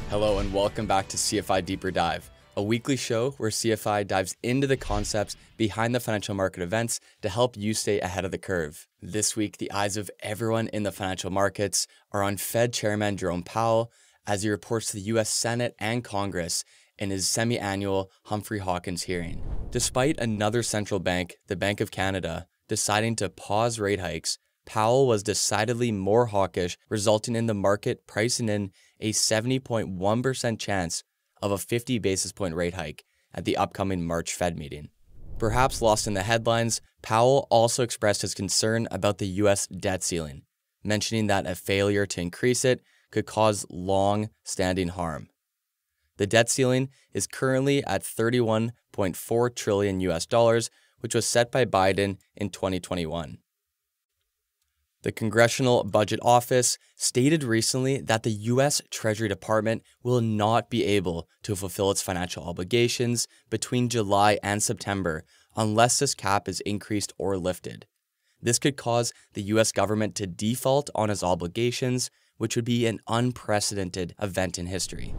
Hello and welcome back to CFI Deeper Dive, a weekly show where CFI dives into the concepts behind the financial market events to help you stay ahead of the curve. This week, the eyes of everyone in the financial markets are on Fed Chairman Jerome Powell as he reports to the U.S. Senate and Congress in his semi-annual Humphrey-Hawkins hearing. Despite another central bank, the Bank of Canada, deciding to pause rate hikes, Powell was decidedly more hawkish, resulting in the market pricing in a 70.1% chance of a 50 basis point rate hike at the upcoming March Fed meeting. Perhaps lost in the headlines, Powell also expressed his concern about the U.S. debt ceiling, mentioning that a failure to increase it could cause long-standing harm. The debt ceiling is currently at $31.4 trillion US dollars, which was set by Biden in 2021. The Congressional Budget Office stated recently that the U.S. Treasury Department will not be able to fulfill its financial obligations between July and September unless this cap is increased or lifted. This could cause the U.S. government to default on its obligations, which would be an unprecedented event in history.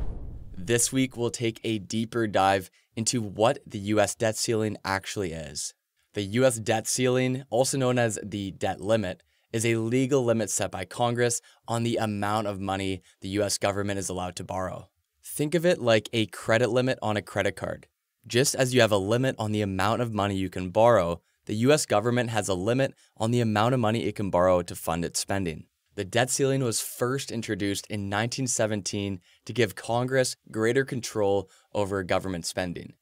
This week, we'll take a deeper dive into what the U.S. debt ceiling actually is. The U.S. debt ceiling, also known as the debt limit, is a legal limit set by Congress on the amount of money the U.S. government is allowed to borrow. Think of it like a credit limit on a credit card. Just as you have a limit on the amount of money you can borrow, the U.S. government has a limit on the amount of money it can borrow to fund its spending. The debt ceiling was first introduced in 1917 to give Congress greater control over government spending.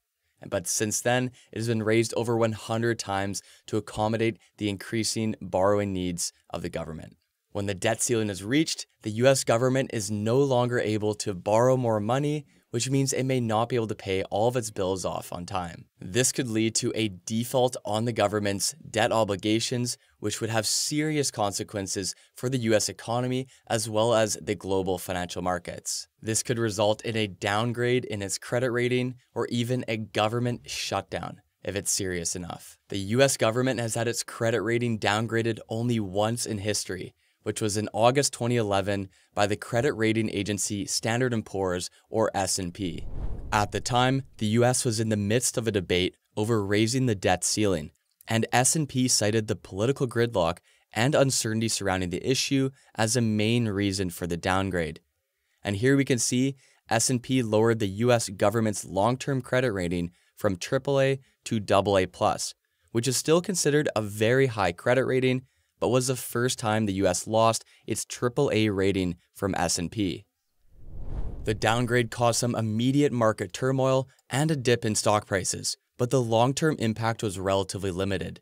But since then, it has been raised over 100 times to accommodate the increasing borrowing needs of the government. When the debt ceiling is reached, the U.S. government is no longer able to borrow more money, which means it may not be able to pay all of its bills off on time. This could lead to a default on the government's debt obligations, which would have serious consequences for the U.S. economy as well as the global financial markets. This could result in a downgrade in its credit rating or even a government shutdown if it's serious enough. The U.S. government has had its credit rating downgraded only once in history, which was in August 2011 by the credit rating agency Standard & Poor's, or S&P. At the time, the U.S. was in the midst of a debate over raising the debt ceiling, and S&P cited the political gridlock and uncertainty surrounding the issue as a main reason for the downgrade. And here we can see S&P lowered the U.S. government's long-term credit rating from AAA to AA+, which is still considered a very high credit rating, but was the first time the U.S. lost its AAA rating from S&P. The downgrade caused some immediate market turmoil and a dip in stock prices, but the long-term impact was relatively limited.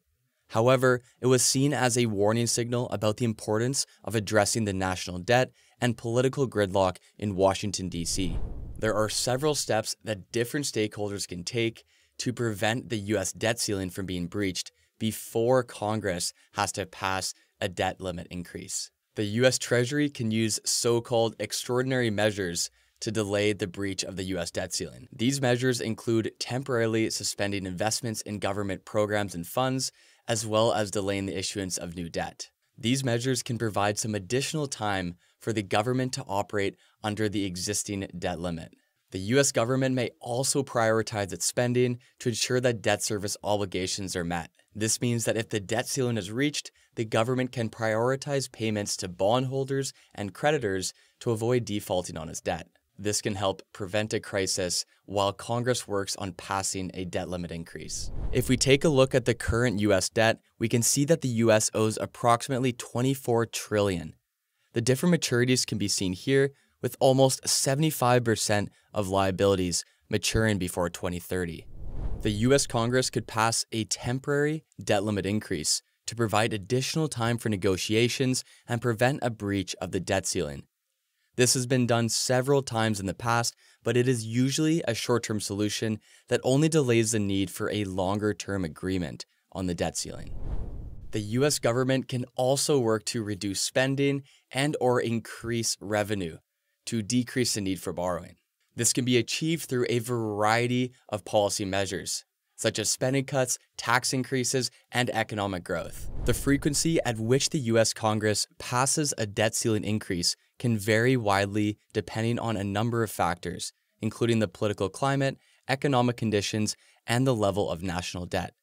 However, it was seen as a warning signal about the importance of addressing the national debt and political gridlock in Washington, D.C. There are several steps that different stakeholders can take to prevent the U.S. debt ceiling from being breached before Congress has to pass a debt limit increase. The U.S. Treasury can use so-called extraordinary measures to delay the breach of the U.S. debt ceiling. These measures include temporarily suspending investments in government programs and funds, as well as delaying the issuance of new debt. These measures can provide some additional time for the government to operate under the existing debt limit. The U.S. government may also prioritize its spending to ensure that debt service obligations are met. This means that if the debt ceiling is reached, the government can prioritize payments to bondholders and creditors to avoid defaulting on its debt. This can help prevent a crisis while Congress works on passing a debt limit increase. If we take a look at the current U.S. debt, we can see that the U.S. owes approximately $24 trillion. The different maturities can be seen here, with almost 75% of liabilities maturing before 2030. The U.S. Congress could pass a temporary debt limit increase to provide additional time for negotiations and prevent a breach of the debt ceiling. This has been done several times in the past, but it is usually a short-term solution that only delays the need for a longer-term agreement on the debt ceiling. The U.S. government can also work to reduce spending and/or increase revenue to decrease the need for borrowing. This can be achieved through a variety of policy measures, such as spending cuts, tax increases, and economic growth. The frequency at which the U.S. Congress passes a debt ceiling increase can vary widely depending on a number of factors, including the political climate, economic conditions, and the level of national debt.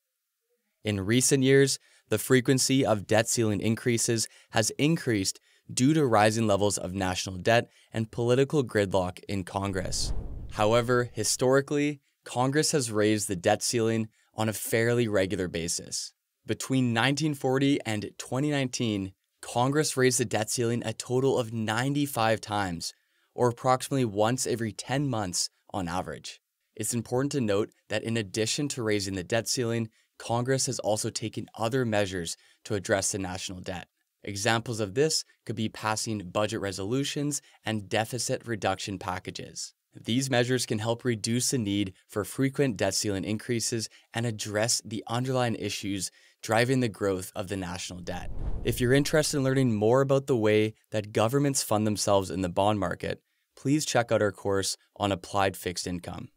In recent years, the frequency of debt ceiling increases has increased due to rising levels of national debt and political gridlock in Congress. However, historically, Congress has raised the debt ceiling on a fairly regular basis. Between 1940 and 2019, Congress raised the debt ceiling a total of 95 times, or approximately once every 10 months on average. It's important to note that in addition to raising the debt ceiling, Congress has also taken other measures to address the national debt. Examples of this could be passing budget resolutions and deficit reduction packages. These measures can help reduce the need for frequent debt ceiling increases and address the underlying issues driving the growth of the national debt. If you're interested in learning more about the way that governments fund themselves in the bond market, please check out our course on applied fixed income.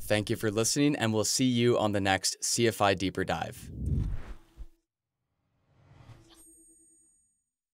Thank you for listening, and we'll see you on the next CFI Deeper Dive.